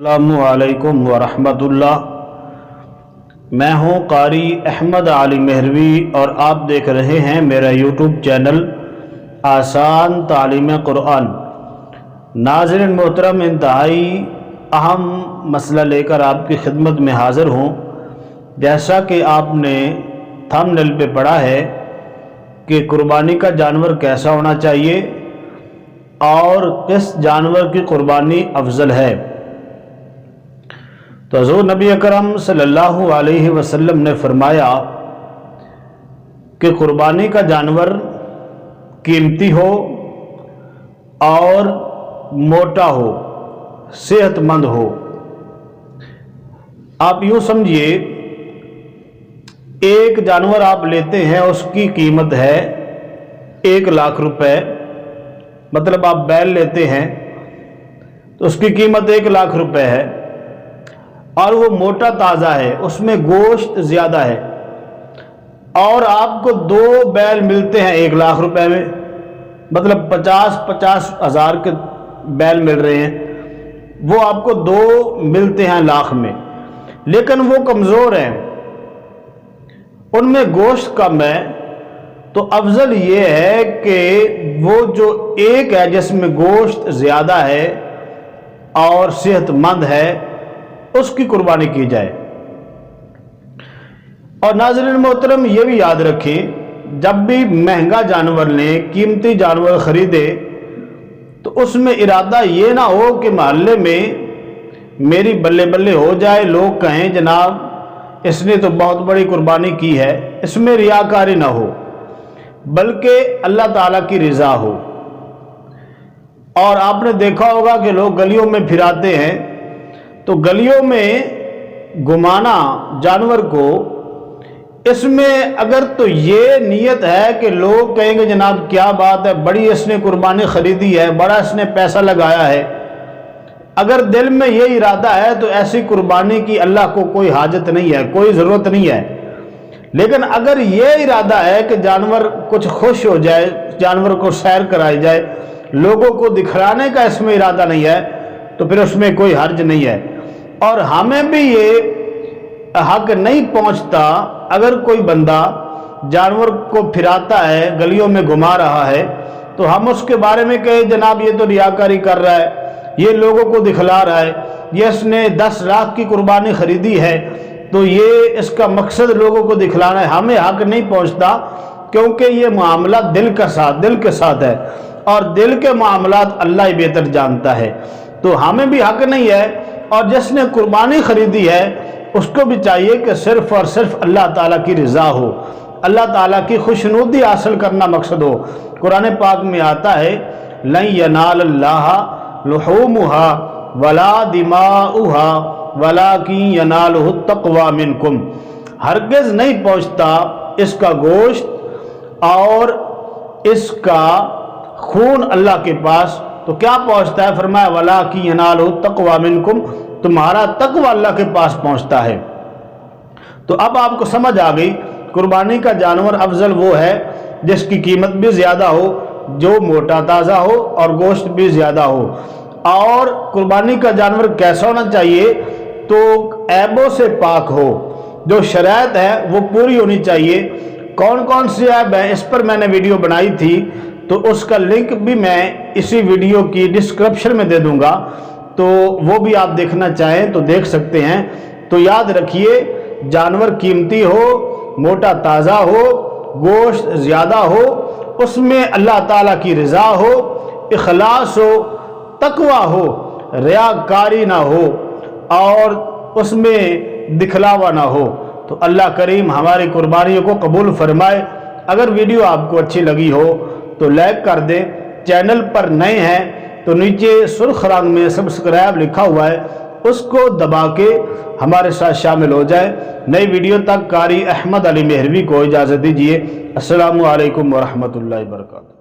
अस्सलामुअलैकुम वरहमतुल्लाह। मैं हूँ कारी अहमद अली मेहरवी और आप देख रहे हैं मेरा यूट्यूब चैनल आसान तालीम कुरान। नाज़रीन मोहतरम, इंतहाई अहम मसला लेकर आपकी खिदमत में हाज़िर हूँ। जैसा कि आपने थंबनेल पे पढ़ा है कि कुर्बानी का जानवर कैसा होना चाहिए और किस जानवर की कुर्बानी अफजल है। तो हज़रत नबी अकरम सल्लल्लाहु अलैहि वसल्लम ने फरमाया कि कुर्बानी का जानवर कीमती हो और मोटा हो, सेहतमंद हो। आप यूँ समझिए, एक जानवर आप लेते हैं, उसकी कीमत है 1,00,000 रुपए। मतलब आप बैल लेते हैं तो उसकी कीमत 1,00,000 रुपए है और वो मोटा ताज़ा है, उसमें गोश्त ज़्यादा है, और आपको 2 बैल मिलते हैं 1,00,000 रुपए में। मतलब 50-50 हज़ार के बैल मिल रहे हैं, वो आपको 2 मिलते हैं 1,00,000 में, लेकिन वो कमज़ोर हैं, उनमें गोश्त कम है। तो अफजल ये है कि वो जो एक है जिसमें गोश्त ज़्यादा है और सेहतमंद है, उसकी कुर्बानी की जाए। और नाज़रीन मोहतरम, ये भी याद रखें, जब भी महंगा जानवर लें, कीमती जानवर ख़रीदे, तो उसमें इरादा ये ना हो कि मोहल्ले में मेरी बल्ले बल्ले हो जाए, लोग कहें जनाब इसने तो बहुत बड़ी कुर्बानी की है। इसमें रियाकारी ना हो, बल्कि अल्लाह ताला की रज़ा हो। और आपने देखा होगा कि लोग गलियों में फिराते हैं, तो गलियों में घुमाना जानवर को, इसमें अगर तो ये नीयत है कि लोग कहेंगे जनाब क्या बात है, बड़ी इसने कुर्बानी ख़रीदी है, बड़ा इसने पैसा लगाया है, अगर दिल में ये इरादा है तो ऐसी कुर्बानी की अल्लाह को कोई हाजत नहीं है, कोई ज़रूरत नहीं है। लेकिन अगर ये इरादा है कि जानवर कुछ खुश हो जाए, जानवर को सैर कराई जाए, लोगों को दिखलाने का इसमें इरादा नहीं है, तो फिर उसमें कोई हर्ज नहीं है। और हमें भी ये हक नहीं पहुंचता, अगर कोई बंदा जानवर को फिराता है, गलियों में घुमा रहा है, तो हम उसके बारे में कहें जनाब ये तो रियाकारी कर रहा है, ये लोगों को दिखला रहा है, ये इसने 10 लाख की कुर्बानी खरीदी है, तो ये इसका मकसद लोगों को दिखलाना है। हमें हक नहीं पहुंचता, क्योंकि ये मामला दिल के साथ है, और दिल के मामलात अल्लाह ही बेहतर जानता है। तो हमें भी हक नहीं है, और जिसने कुर्बानी खरीदी है उसको भी चाहिए कि सिर्फ और सिर्फ अल्लाह ताला की रज़ा हो, अल्लाह ताला की खुशनुदी हासिल करना मकसद हो। कुरान पाक में आता है, लन यनालल्लाह लुहूमुहा वला दिमाउहा वलाकिन यनालुहु तक़वा मिनकुम। हरगिज़ नहीं पहुँचता इसका गोश्त और इसका खून अल्लाह के पास, तो क्या पहुँचता है? फरमाया वलाकिन यनालुहु तक़वा मिनकुम, तुम्हारा तक़वा अल्लाह के पास पहुँचता है। तो अब आपको समझ आ गई, कुर्बानी का जानवर अफजल वो है जिसकी कीमत भी ज़्यादा हो, जो मोटा ताज़ा हो और गोश्त भी ज़्यादा हो। और कुर्बानी का जानवर कैसा होना चाहिए? तो ऐबों से पाक हो, जो शराइत है वो पूरी होनी चाहिए। कौन कौन सी ऐब है, इस पर मैंने वीडियो बनाई थी, तो उसका लिंक भी मैं इसी वीडियो की डिस्क्रिप्शन में दे दूंगा, तो वो भी आप देखना चाहें तो देख सकते हैं। तो याद रखिए, जानवर कीमती हो, मोटा ताज़ा हो, गोश्त ज़्यादा हो, उसमें अल्लाह ताला की रज़ा हो, इखलास हो, तकवा हो, रियाकारी ना हो और उसमें दिखलावा ना हो। तो अल्लाह करीम हमारी कुर्बानियों को कबूल फरमाए। अगर वीडियो आपको अच्छी लगी हो तो लाइक कर दें। चैनल पर नए हैं तो नीचे सुर्ख रंग में सब्सक्राइब लिखा हुआ है, उसको दबा के हमारे साथ शामिल हो जाए। नई वीडियो तक कारी अहमद अली मेहरवी को इजाज़त दीजिए। अस्सलामु अलैकुम वरहमतुल्लाहि वबरकातुहू।